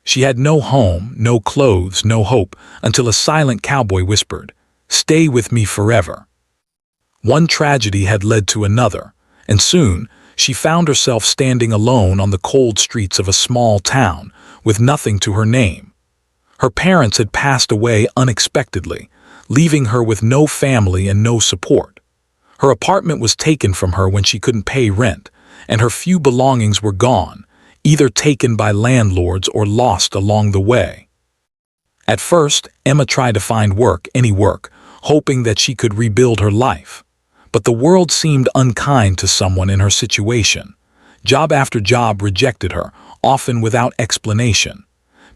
She had no home, no clothes, no hope, until a silent cowboy whispered, "Stay with me forever." One tragedy had led to another, and soon she found herself standing alone on the cold streets of a small town, with nothing to her name. Her parents had passed away unexpectedly, leaving her with no family and no support. Her apartment was taken from her when she couldn't pay rent, and her few belongings were gone, either taken by landlords or lost along the way. At first, Emma tried to find work, any work, hoping that she could rebuild her life. But the world seemed unkind to someone in her situation. Job after job rejected her, often without explanation.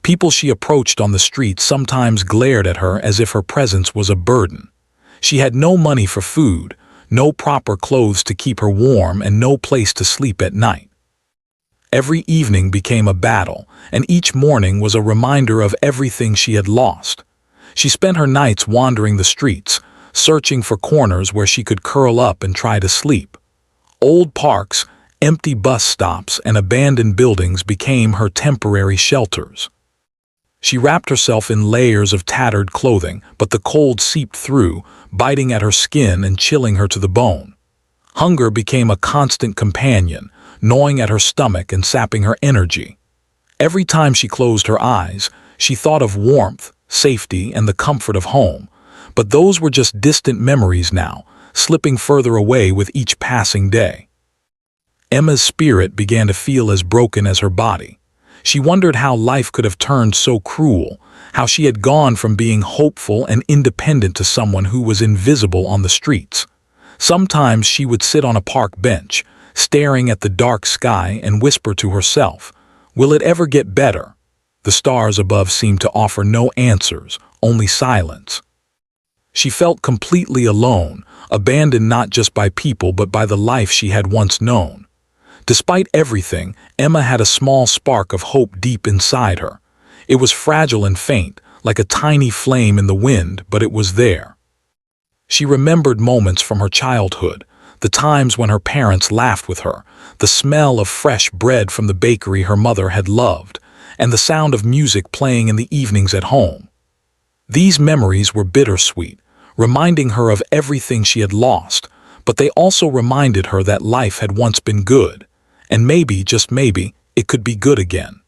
People she approached on the street sometimes glared at her as if her presence was a burden. She had no money for food, no proper clothes to keep her warm, and no place to sleep at night. Every evening became a battle, and each morning was a reminder of everything she had lost. She spent her nights wandering the streets, searching for corners where she could curl up and try to sleep. Old parks, empty bus stops, and abandoned buildings became her temporary shelters. She wrapped herself in layers of tattered clothing, but the cold seeped through, biting at her skin and chilling her to the bone. Hunger became a constant companion, gnawing at her stomach and sapping her energy. Every time she closed her eyes, she thought of warmth, safety, and the comfort of home, but those were just distant memories now, slipping further away with each passing day. Emma's spirit began to feel as broken as her body. She wondered how life could have turned so cruel, how she had gone from being hopeful and independent to someone who was invisible on the streets. Sometimes she would sit on a park bench, staring at the dark sky, and whisper to herself, "Will it ever get better?" The stars above seemed to offer no answers, only silence. She felt completely alone, abandoned not just by people but by the life she had once known. Despite everything, Emma had a small spark of hope deep inside her. It was fragile and faint, like a tiny flame in the wind, but it was there. She remembered moments from her childhood, the times when her parents laughed with her, the smell of fresh bread from the bakery her mother had loved, and the sound of music playing in the evenings at home. These memories were bittersweet, reminding her of everything she had lost, but they also reminded her that life had once been good, and maybe, just maybe, it could be good again.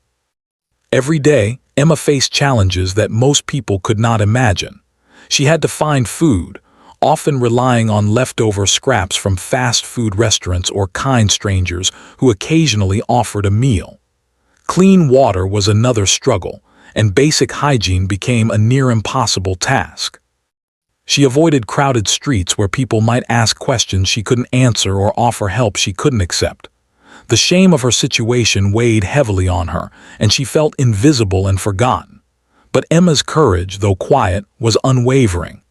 Every day, Emma faced challenges that most people could not imagine. She had to find food, often relying on leftover scraps from fast food restaurants or kind strangers who occasionally offered a meal. Clean water was another struggle, and basic hygiene became a near-impossible task. She avoided crowded streets where people might ask questions she couldn't answer or offer help she couldn't accept. The shame of her situation weighed heavily on her, and she felt invisible and forgotten. But Emma's courage, though quiet, was unwavering.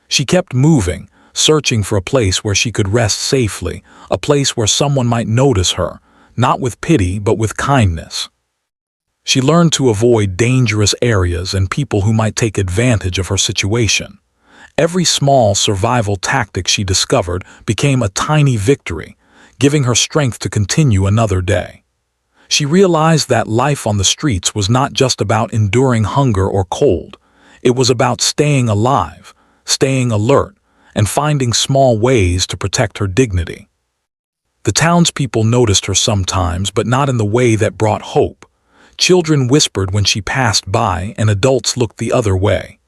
She kept moving, searching for a place where she could rest safely, a place where someone might notice her, not with pity but with kindness. She learned to avoid dangerous areas and people who might take advantage of her situation. Every small survival tactic she discovered became a tiny victory, giving her strength to continue another day. She realized that life on the streets was not just about enduring hunger or cold. It was about staying alive, staying alert, and finding small ways to protect her dignity. The townspeople noticed her sometimes, but not in the way that brought hope. Children whispered when she passed by, and adults looked the other way.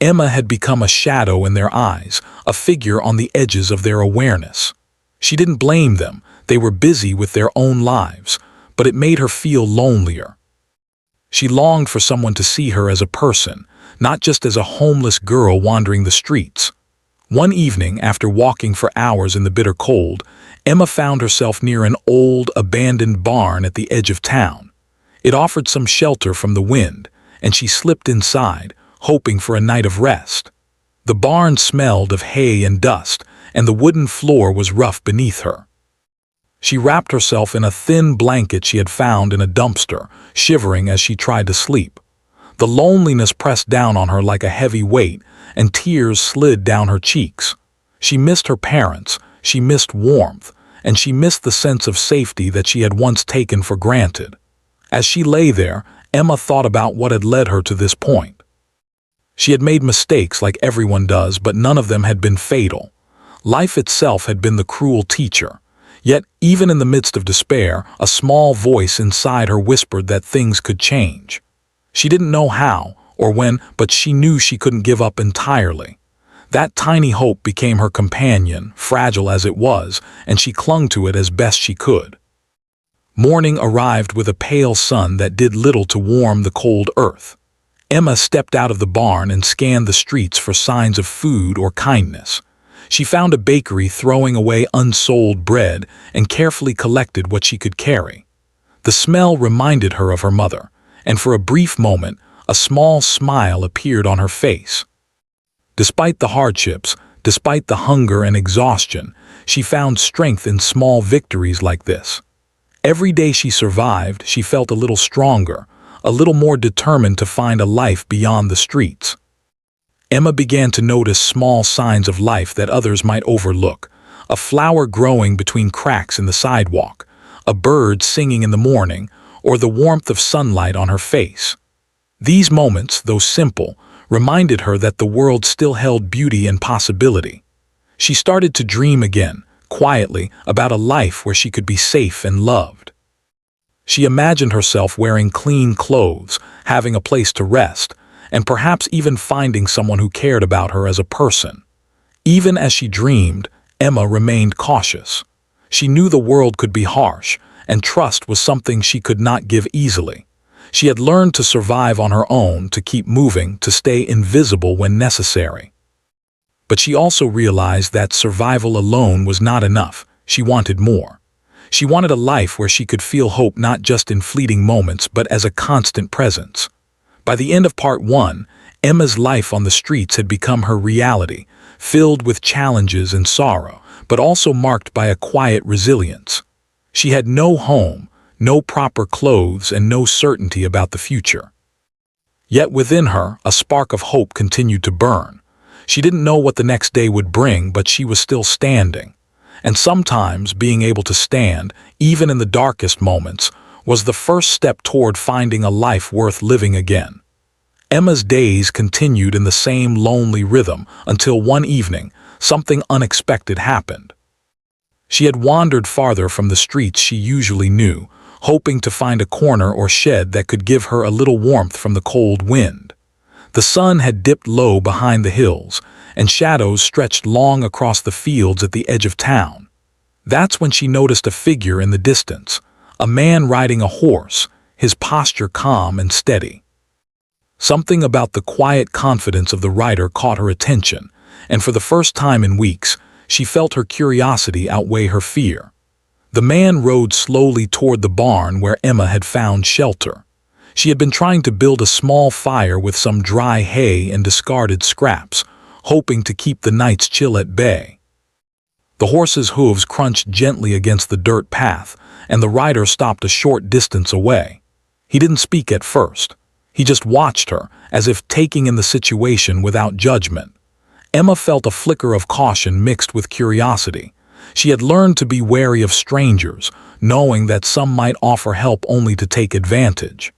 Emma had become a shadow in their eyes, a figure on the edges of their awareness. She didn't blame them, they were busy with their own lives, but it made her feel lonelier. She longed for someone to see her as a person, not just as a homeless girl wandering the streets. One evening, after walking for hours in the bitter cold, Emma found herself near an old, abandoned barn at the edge of town. It offered some shelter from the wind, and she slipped inside, hoping for a night of rest. The barn smelled of hay and dust, and the wooden floor was rough beneath her. She wrapped herself in a thin blanket she had found in a dumpster, shivering as she tried to sleep. The loneliness pressed down on her like a heavy weight, and tears slid down her cheeks. She missed her parents, she missed warmth, and she missed the sense of safety that she had once taken for granted. As she lay there, Emma thought about what had led her to this point. She had made mistakes like everyone does, but none of them had been fatal. Life itself had been the cruel teacher. Yet, even in the midst of despair, a small voice inside her whispered that things could change. She didn't know how or when, but she knew she couldn't give up entirely. That tiny hope became her companion, fragile as it was, and she clung to it as best she could. Morning arrived with a pale sun that did little to warm the cold earth. Emma stepped out of the barn and scanned the streets for signs of food or kindness. She found a bakery throwing away unsold bread and carefully collected what she could carry. The smell reminded her of her mother, and for a brief moment, a small smile appeared on her face. Despite the hardships, despite the hunger and exhaustion, she found strength in small victories like this. Every day she survived, she felt a little stronger, a little more determined to find a life beyond the streets. Emma began to notice small signs of life that others might overlook: a flower growing between cracks in the sidewalk, a bird singing in the morning, or the warmth of sunlight on her face. These moments, though simple, reminded her that the world still held beauty and possibility. She started to dream again, quietly, about a life where she could be safe and loved. She imagined herself wearing clean clothes, having a place to rest, and perhaps even finding someone who cared about her as a person. Even as she dreamed, Emma remained cautious. She knew the world could be harsh, and trust was something she could not give easily. She had learned to survive on her own, to keep moving, to stay invisible when necessary. But she also realized that survival alone was not enough. She wanted more. She wanted a life where she could feel hope not just in fleeting moments, but as a constant presence. By the end of part 1, Emma's life on the streets had become her reality, filled with challenges and sorrow, but also marked by a quiet resilience. She had no home, no proper clothes, and no certainty about the future. Yet within her, a spark of hope continued to burn. She didn't know what the next day would bring, but she was still standing. And sometimes being able to stand, even in the darkest moments, was the first step toward finding a life worth living again. Emma's days continued in the same lonely rhythm until one evening, something unexpected happened. She had wandered farther from the streets she usually knew, hoping to find a corner or shed that could give her a little warmth from the cold wind. The sun had dipped low behind the hills, and shadows stretched long across the fields at the edge of town. That's when she noticed a figure in the distance, a man riding a horse, his posture calm and steady. Something about the quiet confidence of the rider caught her attention, and for the first time in weeks, she felt her curiosity outweigh her fear. The man rode slowly toward the barn where Emma had found shelter. She had been trying to build a small fire with some dry hay and discarded scraps, hoping to keep the night's chill at bay. The horse's hooves crunched gently against the dirt path, and the rider stopped a short distance away. He didn't speak at first. He just watched her, as if taking in the situation without judgment. Emma felt a flicker of caution mixed with curiosity. She had learned to be wary of strangers, knowing that some might offer help only to take advantage.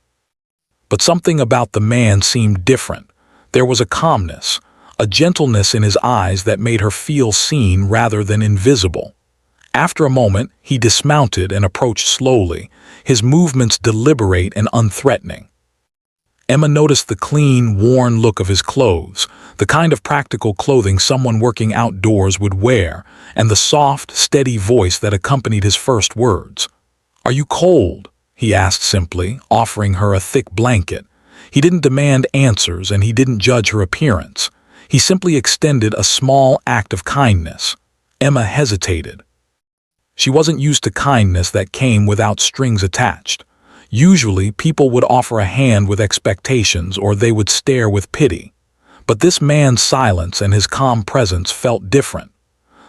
But something about the man seemed different. There was a calmness, a gentleness in his eyes that made her feel seen rather than invisible. After a moment, he dismounted and approached slowly, his movements deliberate and unthreatening. Emma noticed the clean, worn look of his clothes, the kind of practical clothing someone working outdoors would wear, and the soft, steady voice that accompanied his first words. "Are you cold?" he asked simply, offering her a thick blanket. He didn't demand answers, and he didn't judge her appearance. He simply extended a small act of kindness. Emma hesitated. She wasn't used to kindness that came without strings attached. Usually, people would offer a hand with expectations, or they would stare with pity. But this man's silence and his calm presence felt different.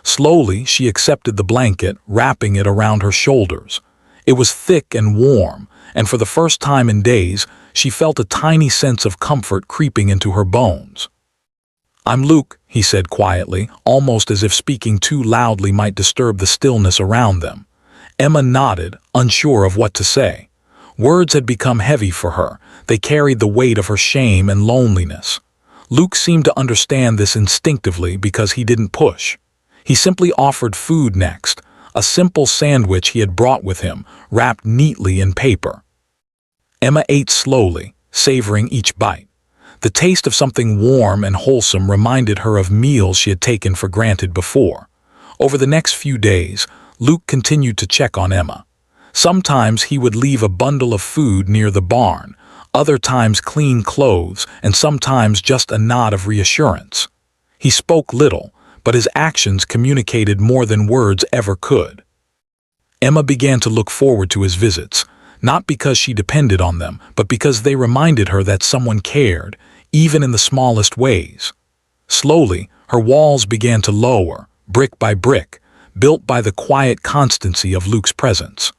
Slowly, she accepted the blanket, wrapping it around her shoulders. It was thick and warm, and for the first time in days, she felt a tiny sense of comfort creeping into her bones. "I'm Luke," he said quietly, almost as if speaking too loudly might disturb the stillness around them. Emma nodded, unsure of what to say. Words had become heavy for her. They carried the weight of her shame and loneliness. Luke seemed to understand this instinctively because he didn't push. He simply offered food next, a simple sandwich he had brought with him, wrapped neatly in paper. Emma ate slowly, savoring each bite. The taste of something warm and wholesome reminded her of meals she had taken for granted before. Over the next few days, Luke continued to check on Emma. Sometimes he would leave a bundle of food near the barn, other times clean clothes, and sometimes just a nod of reassurance. He spoke little, but his actions communicated more than words ever could. Emma began to look forward to his visits, not because she depended on them, but because they reminded her that someone cared, even in the smallest ways. Slowly, her walls began to lower, brick by brick, built by the quiet constancy of Luke's presence.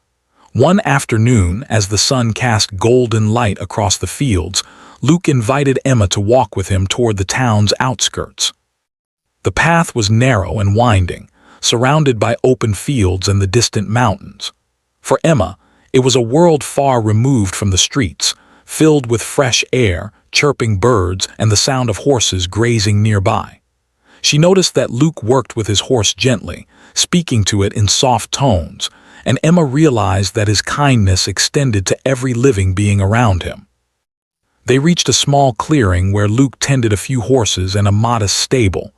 One afternoon, as the sun cast golden light across the fields, Luke invited Emma to walk with him toward the town's outskirts. The path was narrow and winding, surrounded by open fields and the distant mountains. For Emma, it was a world far removed from the streets, filled with fresh air, chirping birds, and the sound of horses grazing nearby. She noticed that Luke worked with his horse gently, speaking to it in soft tones, and Emma realized that his kindness extended to every living being around him. They reached a small clearing where Luke tended a few horses and a modest stable.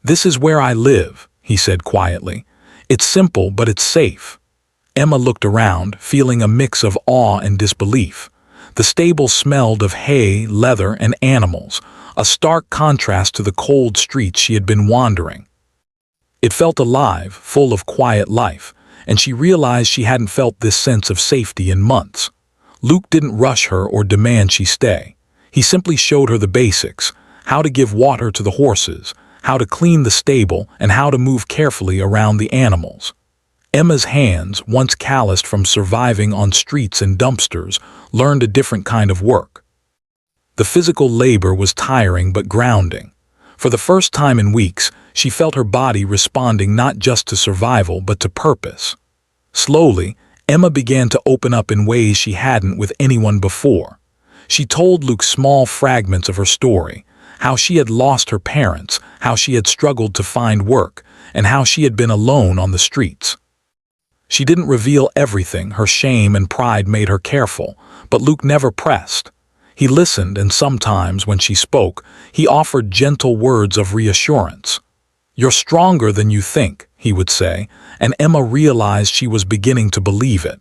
"This is where I live," he said quietly. "It's simple, but it's safe." Emma looked around, feeling a mix of awe and disbelief. The stable smelled of hay, leather, and animals, a stark contrast to the cold streets she had been wandering. It felt alive, full of quiet life, and she realized she hadn't felt this sense of safety in months. Luke didn't rush her or demand she stay. He simply showed her the basics: how to give water to the horses, how to clean the stable, and how to move carefully around the animals. Emma's hands, once calloused from surviving on streets and dumpsters, learned a different kind of work. The physical labor was tiring but grounding. For the first time in weeks, she felt her body responding not just to survival but to purpose. Slowly, Emma began to open up in ways she hadn't with anyone before. She told Luke small fragments of her story, how she had lost her parents, how she had struggled to find work, and how she had been alone on the streets. She didn't reveal everything. Her shame and pride made her careful, but Luke never pressed. He listened, and sometimes, when she spoke, he offered gentle words of reassurance. "You're stronger than you think," he would say, and Emma realized she was beginning to believe it.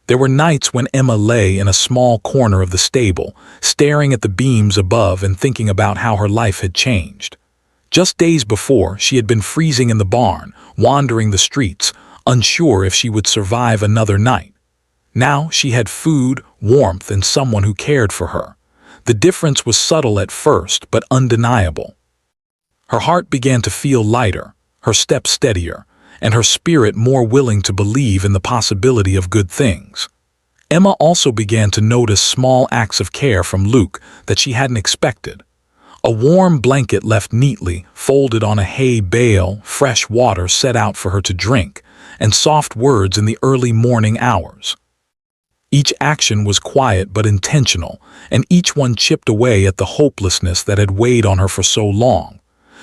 There were nights when Emma lay in a small corner of the stable, staring at the beams above and thinking about how her life had changed. Just days before, she had been freezing in the barn, wandering the streets, unsure if she would survive another night. Now she had food, warmth, and someone who cared for her. The difference was subtle at first, but undeniable. Her heart began to feel lighter, her steps steadier, and her spirit more willing to believe in the possibility of good things. Emma also began to notice small acts of care from Luke that she hadn't expected. A warm blanket left neatly, folded on a hay bale, fresh water set out for her to drink, and soft words in the early morning hours. Each action was quiet but intentional, and each one chipped away at the hopelessness that had weighed on her for so long.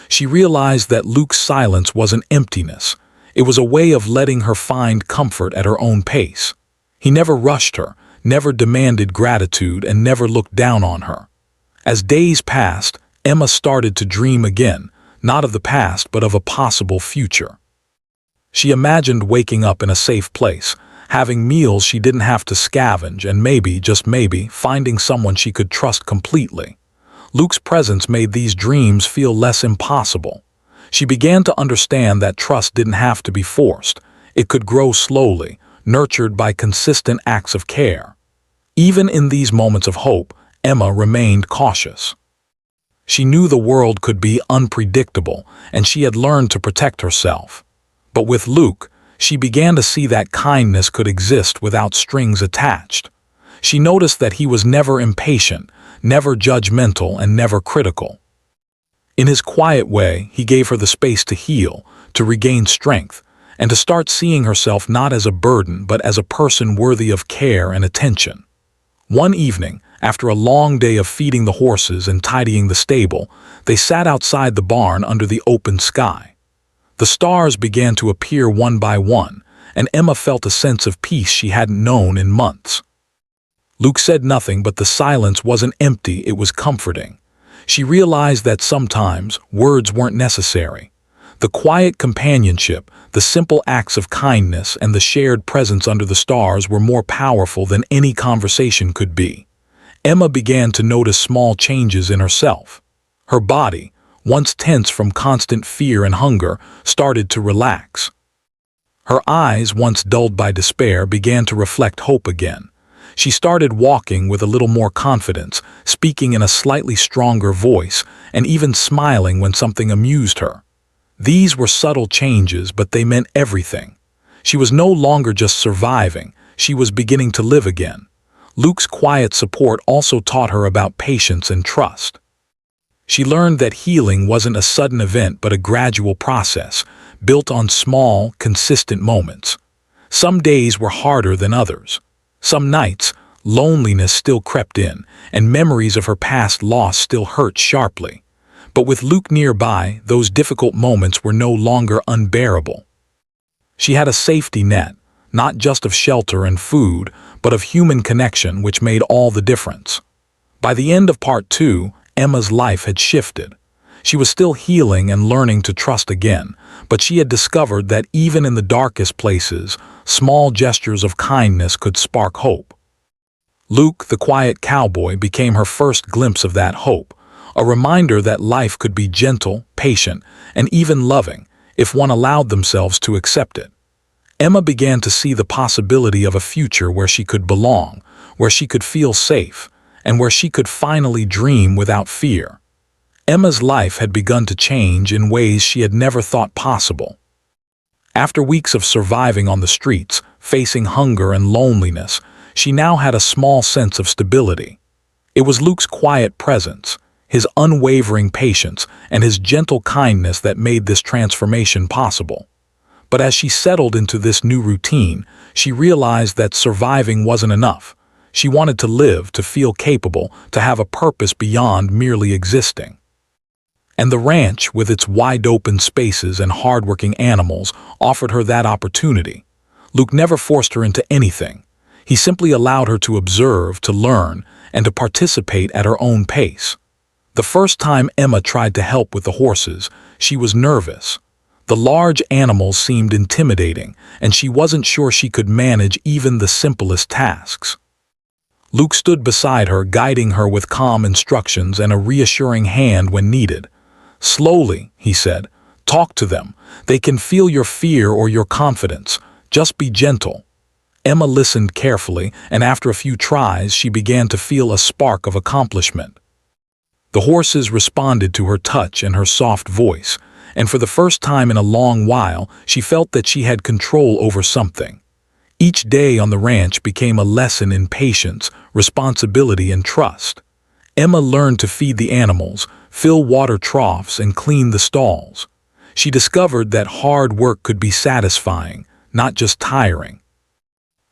She realized that Luke's silence wasn't emptiness. It was a way of letting her find comfort at her own pace. He never rushed her, never demanded gratitude, and never looked down on her. As days passed, Emma started to dream again, not of the past but of a possible future. She imagined waking up in a safe place, having meals she didn't have to scavenge, and maybe, just maybe, finding someone she could trust completely. Luke's presence made these dreams feel less impossible. She began to understand that trust didn't have to be forced. It could grow slowly, nurtured by consistent acts of care. Even in these moments of hope, Emma remained cautious. She knew the world could be unpredictable, and she had learned to protect herself. But with Luke, she began to see that kindness could exist without strings attached. She noticed that he was never impatient, never judgmental, and never critical. In his quiet way, he gave her the space to heal, to regain strength, and to start seeing herself not as a burden but as a person worthy of care and attention. One evening, after a long day of feeding the horses and tidying the stable, they sat outside the barn under the open sky. The stars began to appear one by one, and Emma felt a sense of peace she hadn't known in months. Luke said nothing, but the silence wasn't empty, it was comforting. She realized that sometimes words weren't necessary. The quiet companionship, the simple acts of kindness, and the shared presence under the stars were more powerful than any conversation could be. Emma began to notice small changes in herself. Her body, once tense from constant fear and hunger, started to relax. Her eyes, once dulled by despair, began to reflect hope again. She started walking with a little more confidence, speaking in a slightly stronger voice, and even smiling when something amused her. These were subtle changes, but they meant everything. She was no longer just surviving, she was beginning to live again. Luke's quiet support also taught her about patience and trust. She learned that healing wasn't a sudden event but a gradual process, built on small, consistent moments. Some days were harder than others. Some nights, loneliness still crept in, and memories of her past loss still hurt sharply. But with Luke nearby, those difficult moments were no longer unbearable. She had a safety net, not just of shelter and food, but of human connection, which made all the difference. By the end of part 2, Emma's life had shifted. She was still healing and learning to trust again, but she had discovered that even in the darkest places, small gestures of kindness could spark hope. Luke, the quiet cowboy, became her first glimpse of that hope, a reminder that life could be gentle, patient, and even loving if one allowed themselves to accept it. Emma began to see the possibility of a future where she could belong, where she could feel safe, and where she could finally dream without fear. Emma's life had begun to change in ways she had never thought possible. After weeks of surviving on the streets, facing hunger and loneliness, she now had a small sense of stability. It was Luke's quiet presence, his unwavering patience, and his gentle kindness that made this transformation possible. But as she settled into this new routine, she realized that surviving wasn't enough. She wanted to live, to feel capable, to have a purpose beyond merely existing. And the ranch, with its wide-open spaces and hard-working animals, offered her that opportunity. Luke never forced her into anything. He simply allowed her to observe, to learn, and to participate at her own pace. The first time Emma tried to help with the horses, she was nervous. The large animals seemed intimidating, and she wasn't sure she could manage even the simplest tasks. Luke stood beside her, guiding her with calm instructions and a reassuring hand when needed. "Slowly," he said. "Talk to them. They can feel your fear or your confidence. Just be gentle." Emma listened carefully, and after a few tries, she began to feel a spark of accomplishment. The horses responded to her touch and her soft voice, and for the first time in a long while, she felt that she had control over something. Each day on the ranch became a lesson in patience, responsibility, and trust. Emma learned to feed the animals, fill water troughs, and clean the stalls. She discovered that hard work could be satisfying, not just tiring.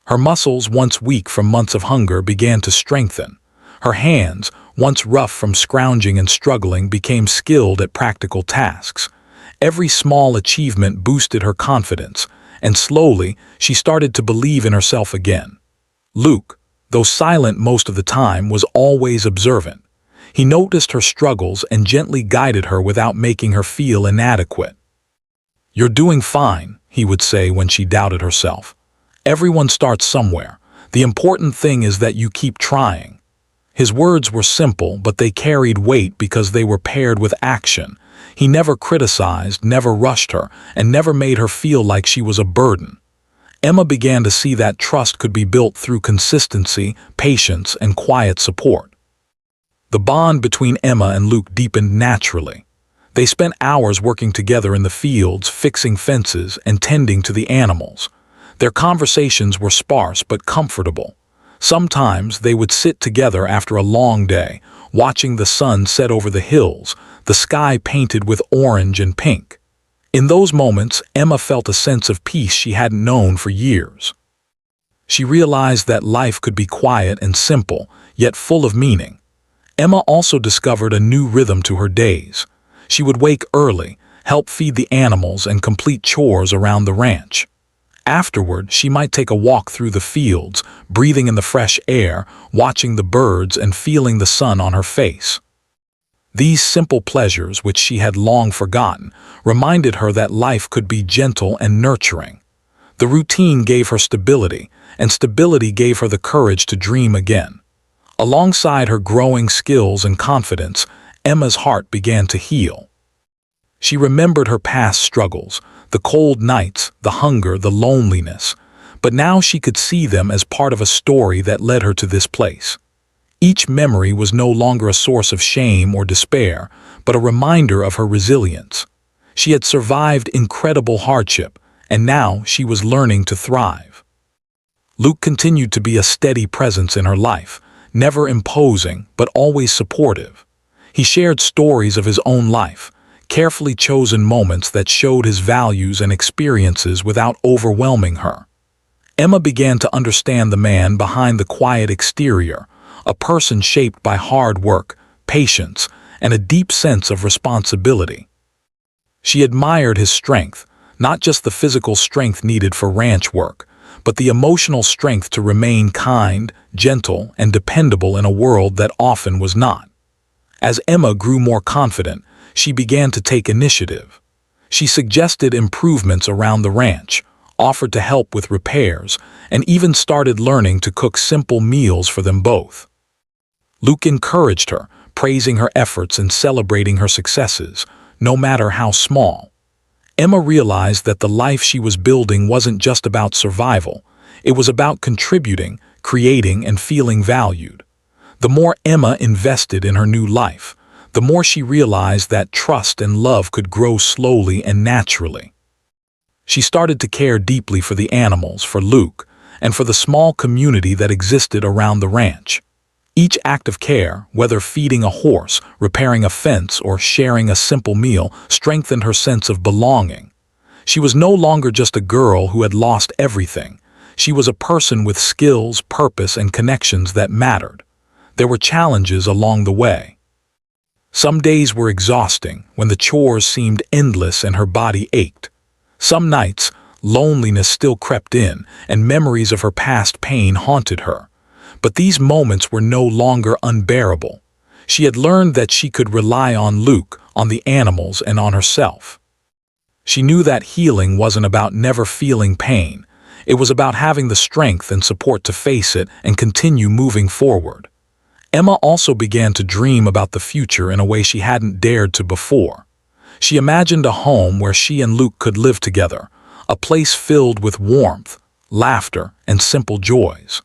Her muscles, once weak from months of hunger, began to strengthen. Her hands, once rough from scrounging and struggling, became skilled at practical tasks. Every small achievement boosted her confidence, and slowly she started to believe in herself again. Luke, though silent most of the time, was always observant. He noticed her struggles and gently guided her without making her feel inadequate. "You're doing fine," he would say when she doubted herself. "Everyone starts somewhere. The important thing is that you keep trying." His words were simple, but they carried weight because they were paired with action. He never criticized, never rushed her, and never made her feel like she was a burden. Emma began to see that trust could be built through consistency, patience, and quiet support. The bond between Emma and Luke deepened naturally. They spent hours working together in the fields, fixing fences, and tending to the animals. Their conversations were sparse but comfortable. Sometimes they would sit together after a long day, watching the sun set over the hills, the sky painted with orange and pink. In those moments, Emma felt a sense of peace she hadn't known for years. She realized that life could be quiet and simple, yet full of meaning. Emma also discovered a new rhythm to her days. She would wake early, help feed the animals, and complete chores around the ranch. Afterward, she might take a walk through the fields, breathing in the fresh air, watching the birds and feeling the sun on her face. These simple pleasures, which she had long forgotten, reminded her that life could be gentle and nurturing. The routine gave her stability, and stability gave her the courage to dream again. Alongside her growing skills and confidence, Emma's heart began to heal. She remembered her past struggles, the cold nights, the hunger, the loneliness, but now she could see them as part of a story that led her to this place. Each memory was no longer a source of shame or despair, but a reminder of her resilience. She had survived incredible hardship, and now she was learning to thrive. Luke continued to be a steady presence in her life, never imposing, but always supportive. He shared stories of his own life, carefully chosen moments that showed his values and experiences without overwhelming her. Emma began to understand the man behind the quiet exterior, a person shaped by hard work, patience, and a deep sense of responsibility. She admired his strength, not just the physical strength needed for ranch work, but the emotional strength to remain kind, gentle, and dependable in a world that often was not. As Emma grew more confident, she began to take initiative. She suggested improvements around the ranch, offered to help with repairs, and even started learning to cook simple meals for them both. Luke encouraged her, praising her efforts and celebrating her successes, no matter how small. Emma realized that the life she was building wasn't just about survival. It was about contributing, creating, and feeling valued. The more Emma invested in her new life, the more she realized that trust and love could grow slowly and naturally. She started to care deeply for the animals, for Luke, and for the small community that existed around the ranch. Each act of care, whether feeding a horse, repairing a fence, or sharing a simple meal, strengthened her sense of belonging. She was no longer just a girl who had lost everything. She was a person with skills, purpose, and connections that mattered. There were challenges along the way. Some days were exhausting, when the chores seemed endless and her body ached. Some nights, loneliness still crept in, and memories of her past pain haunted her. But these moments were no longer unbearable. She had learned that she could rely on Luke, on the animals, and on herself. She knew that healing wasn't about never feeling pain. It was about having the strength and support to face it and continue moving forward. Emma also began to dream about the future in a way she hadn't dared to before. She imagined a home where she and Luke could live together, a place filled with warmth, laughter, and simple joys.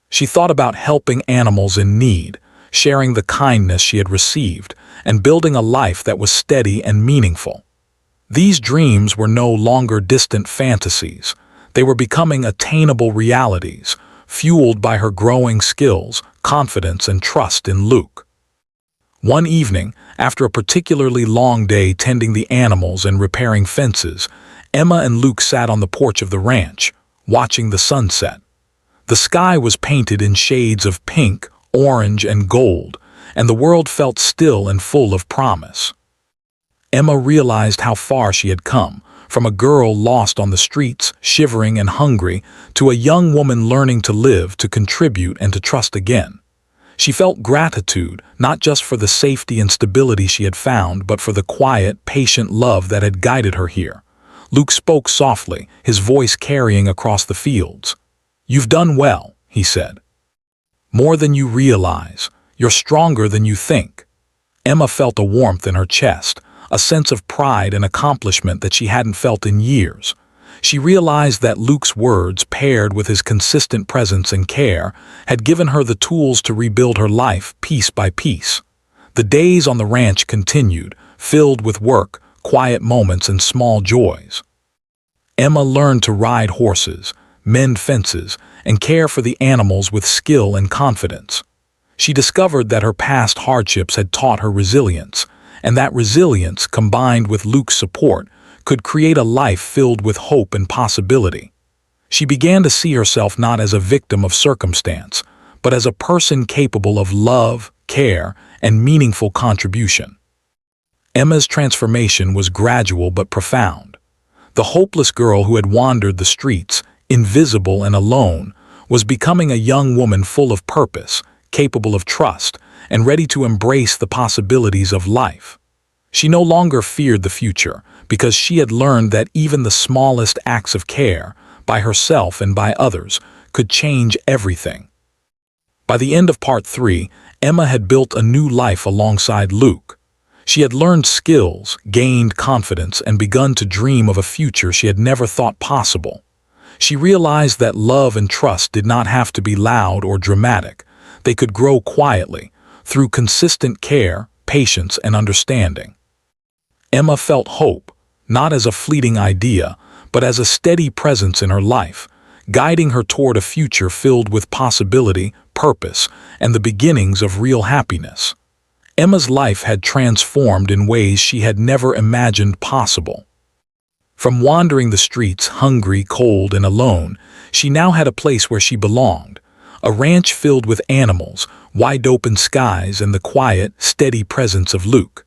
She thought about helping animals in need, sharing the kindness she had received, and building a life that was steady and meaningful. These dreams were no longer distant fantasies. They were becoming attainable realities, fueled by her growing skills, confidence, and trust in Luke. One evening, after a particularly long day tending the animals and repairing fences, Emma and Luke sat on the porch of the ranch, watching the sunset. The sky was painted in shades of pink, orange, and gold, and the world felt still and full of promise. Emma realized how far she had come, from a girl lost on the streets, shivering and hungry, to a young woman learning to live, to contribute, and to trust again. She felt gratitude, not just for the safety and stability she had found, but for the quiet, patient love that had guided her here. Luke spoke softly, his voice carrying across the fields. "You've done well," he said. "More than you realize. You're stronger than you think." Emma felt a warmth in her chest, a sense of pride and accomplishment that she hadn't felt in years. She realized that Luke's words, paired with his consistent presence and care, had given her the tools to rebuild her life piece by piece. The days on the ranch continued, filled with work, quiet moments, and small joys. Emma learned to ride horses, mend fences, and care for the animals with skill and confidence. She discovered that her past hardships had taught her resilience, and that resilience, combined with Luke's support, could create a life filled with hope and possibility. She began to see herself not as a victim of circumstance, but as a person capable of love, care, and meaningful contribution. Emma's transformation was gradual but profound. The hopeless girl who had wandered the streets, invisible and alone, was becoming a young woman full of purpose, capable of trust, and ready to embrace the possibilities of life. She no longer feared the future because she had learned that even the smallest acts of care, by herself and by others, could change everything. By the end of part 3, Emma had built a new life alongside Luke. She had learned skills, gained confidence, and begun to dream of a future she had never thought possible. She realized that love and trust did not have to be loud or dramatic. They could grow quietly, through consistent care, patience, and understanding. Emma felt hope, not as a fleeting idea, but as a steady presence in her life, guiding her toward a future filled with possibility, purpose, and the beginnings of real happiness. Emma's life had transformed in ways she had never imagined possible. From wandering the streets, hungry, cold, and alone, she now had a place where she belonged, a ranch filled with animals, wide-open skies, and the quiet, steady presence of Luke.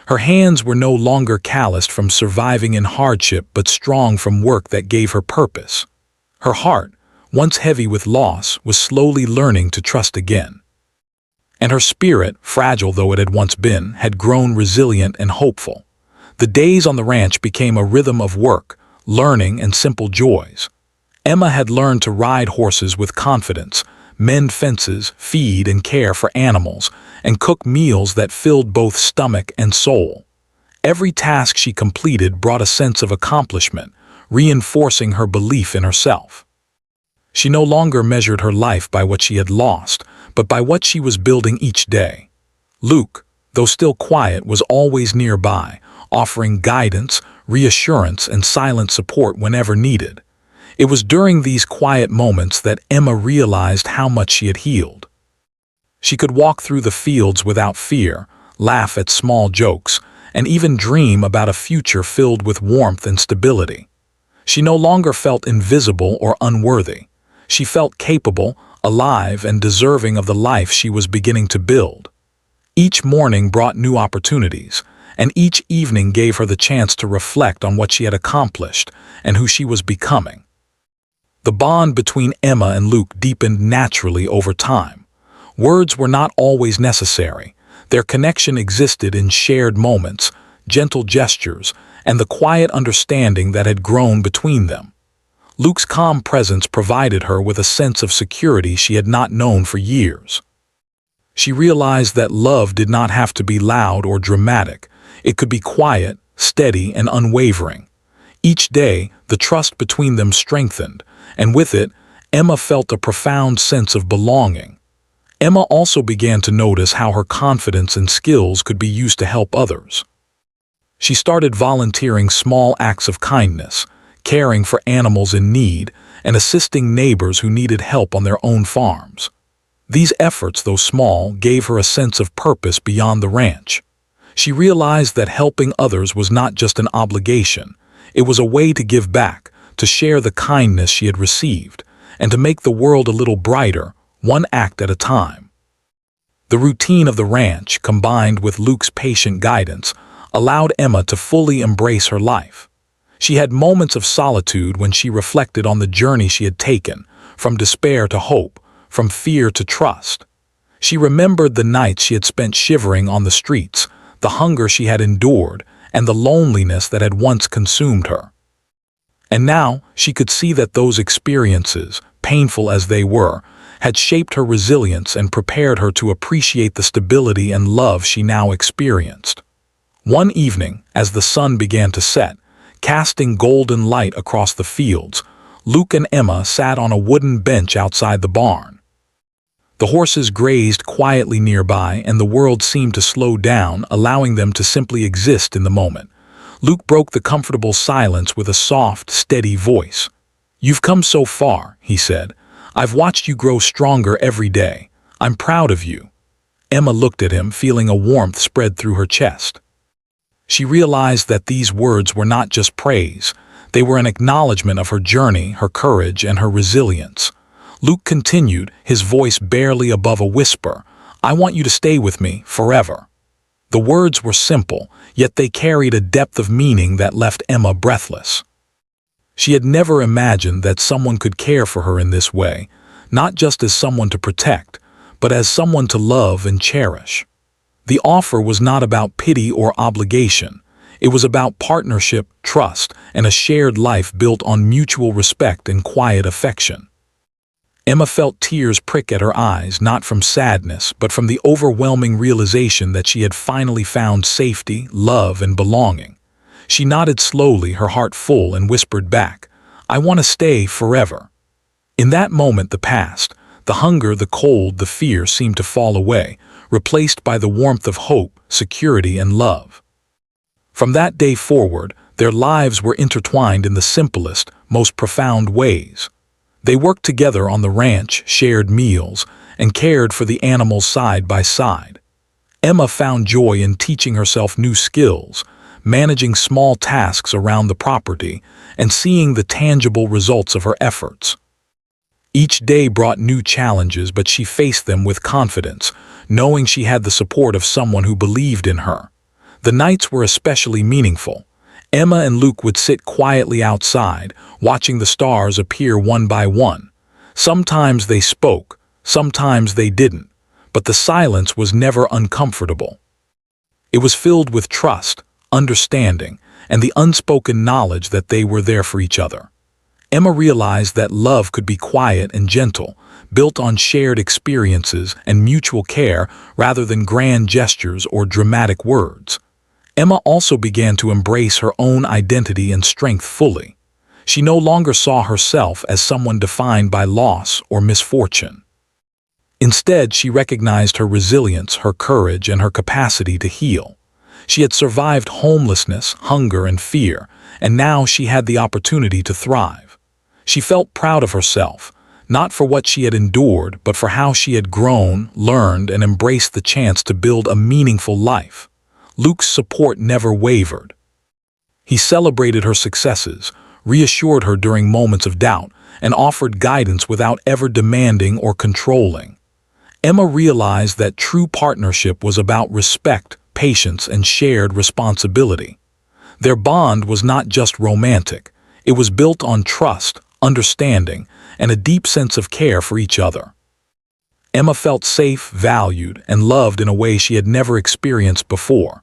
Her hands were no longer calloused from surviving in hardship but strong from work that gave her purpose. Her heart, once heavy with loss, was slowly learning to trust again. And her spirit, fragile though it had once been, had grown resilient and hopeful. The days on the ranch became a rhythm of work, learning, and simple joys. Emma had learned to ride horses with confidence, mend fences, feed and care for animals, and cook meals that filled both stomach and soul. Every task she completed brought a sense of accomplishment, reinforcing her belief in herself. She no longer measured her life by what she had lost, but by what she was building each day. Luke, though still quiet, was always nearby, offering guidance, reassurance, and silent support whenever needed. It was during these quiet moments that Emma realized how much she had healed. She could walk through the fields without fear, laugh at small jokes, and even dream about a future filled with warmth and stability. She no longer felt invisible or unworthy. She felt capable, alive, and deserving of the life she was beginning to build. Each morning brought new opportunities, and each evening gave her the chance to reflect on what she had accomplished and who she was becoming. The bond between Emma and Luke deepened naturally over time. Words were not always necessary. Their connection existed in shared moments, gentle gestures, and the quiet understanding that had grown between them. Luke's calm presence provided her with a sense of security she had not known for years. She realized that love did not have to be loud or dramatic. It could be quiet, steady, and unwavering. Each day, the trust between them strengthened, and with it, Emma felt a profound sense of belonging. Emma also began to notice how her confidence and skills could be used to help others. She started volunteering small acts of kindness, caring for animals in need, and assisting neighbors who needed help on their own farms. These efforts, though small, gave her a sense of purpose beyond the ranch. She realized that helping others was not just an obligation. It was a way to give back, to share the kindness she had received, and to make the world a little brighter, one act at a time. The routine of the ranch, combined with Luke's patient guidance, allowed Emma to fully embrace her life. She had moments of solitude when she reflected on the journey she had taken, from despair to hope, from fear to trust. She remembered the nights she had spent shivering on the streets, the hunger she had endured, and the loneliness that had once consumed her. And now she could see that those experiences, painful as they were, had shaped her resilience and prepared her to appreciate the stability and love she now experienced. One evening, as the sun began to set, casting golden light across the fields, Luke and Emma sat on a wooden bench outside the barn. The horses grazed quietly nearby, and the world seemed to slow down, allowing them to simply exist in the moment. Luke broke the comfortable silence with a soft, steady voice. "You've come so far," he said. "I've watched you grow stronger every day. I'm proud of you." Emma looked at him, feeling a warmth spread through her chest. She realized that these words were not just praise. They were an acknowledgement of her journey, her courage, and her resilience. Luke continued, his voice barely above a whisper, "I want you to stay with me forever." The words were simple, yet they carried a depth of meaning that left Emma breathless. She had never imagined that someone could care for her in this way, not just as someone to protect, but as someone to love and cherish. The offer was not about pity or obligation. It was about partnership, trust, and a shared life built on mutual respect and quiet affection. Emma felt tears prick at her eyes, not from sadness, but from the overwhelming realization that she had finally found safety, love, and belonging. She nodded slowly, her heart full, and whispered back, "I want to stay forever." In that moment, the past, the hunger, the cold, the fear seemed to fall away, replaced by the warmth of hope, security, and love. From that day forward, their lives were intertwined in the simplest, most profound ways. They worked together on the ranch, shared meals, and cared for the animals side by side. Emma found joy in teaching herself new skills, managing small tasks around the property, and seeing the tangible results of her efforts. Each day brought new challenges, but she faced them with confidence, knowing she had the support of someone who believed in her. The nights were especially meaningful. Emma and Luke would sit quietly outside, watching the stars appear one by one. Sometimes they spoke, sometimes they didn't, but the silence was never uncomfortable. It was filled with trust, understanding, and the unspoken knowledge that they were there for each other. Emma realized that love could be quiet and gentle, built on shared experiences and mutual care rather than grand gestures or dramatic words. Emma also began to embrace her own identity and strength fully. She no longer saw herself as someone defined by loss or misfortune. Instead, she recognized her resilience, her courage, and her capacity to heal. She had survived homelessness, hunger, and fear, and now she had the opportunity to thrive. She felt proud of herself, not for what she had endured, but for how she had grown, learned, and embraced the chance to build a meaningful life. Luke's support never wavered. He celebrated her successes, reassured her during moments of doubt, and offered guidance without ever demanding or controlling. Emma realized that true partnership was about respect, patience, and shared responsibility. Their bond was not just romantic. It was built on trust, understanding, and a deep sense of care for each other. Emma felt safe, valued, and loved in a way she had never experienced before.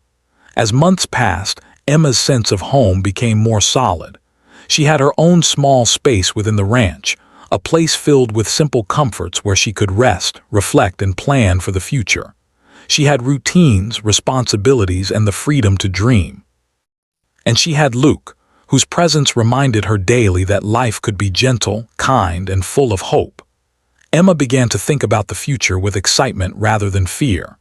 As months passed, Emma's sense of home became more solid. She had her own small space within the ranch, a place filled with simple comforts where she could rest, reflect, and plan for the future. She had routines, responsibilities, and the freedom to dream. And she had Luke, whose presence reminded her daily that life could be gentle, kind, and full of hope. Emma began to think about the future with excitement rather than fear.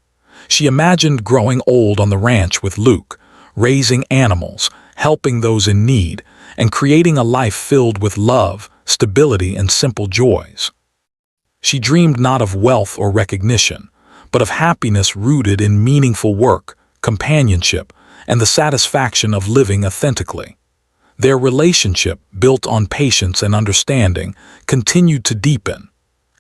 She imagined growing old on the ranch with Luke, raising animals, helping those in need, and creating a life filled with love, stability, and simple joys. She dreamed not of wealth or recognition, but of happiness rooted in meaningful work, companionship, and the satisfaction of living authentically. Their relationship, built on patience and understanding, continued to deepen.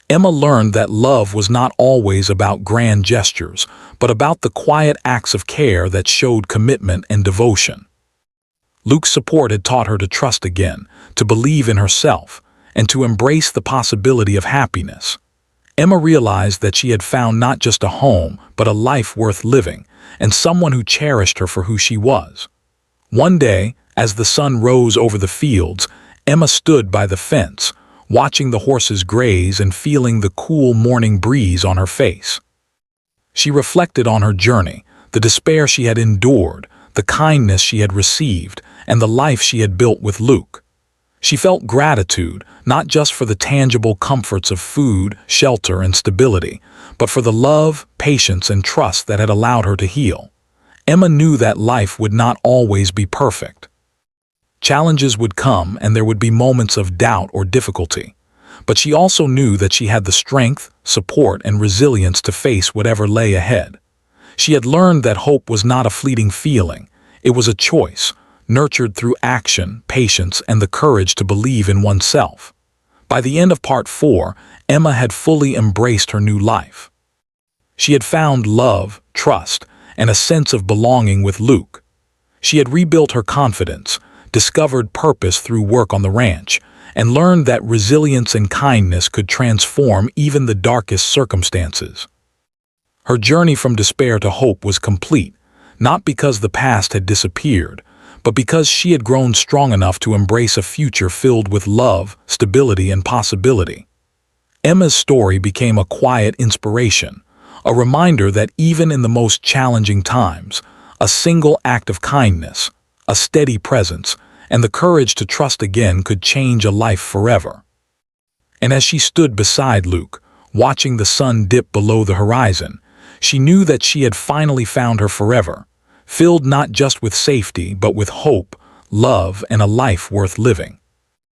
Emma learned that love was not always about grand gestures, but about the quiet acts of care that showed commitment and devotion. Luke's support had taught her to trust again, to believe in herself, and to embrace the possibility of happiness. Emma realized that she had found not just a home, but a life worth living, and someone who cherished her for who she was. One day, as the sun rose over the fields, Emma stood by the fence, watching the horses graze and feeling the cool morning breeze on her face. She reflected on her journey, the despair she had endured, the kindness she had received, and the life she had built with Luke. She felt gratitude, not just for the tangible comforts of food, shelter, and stability, but for the love, patience, and trust that had allowed her to heal. Emma knew that life would not always be perfect. Challenges would come, and there would be moments of doubt or difficulty. But she also knew that she had the strength, support, and resilience to face whatever lay ahead. She had learned that hope was not a fleeting feeling. It was a choice, nurtured through action, patience, and the courage to believe in oneself. By the end of part 4, Emma had fully embraced her new life. She had found love, trust, and a sense of belonging with Luke. She had rebuilt her confidence, discovered purpose through work on the ranch, and learned that resilience and kindness could transform even the darkest circumstances. Her journey from despair to hope was complete, not because the past had disappeared, but because she had grown strong enough to embrace a future filled with love, stability, and possibility. Emma's story became a quiet inspiration, a reminder that even in the most challenging times, a single act of kindness, a steady presence, and the courage to trust again could change a life forever. And as she stood beside Luke, watching the sun dip below the horizon, she knew that she had finally found her forever, filled not just with safety but with hope, love, and a life worth living.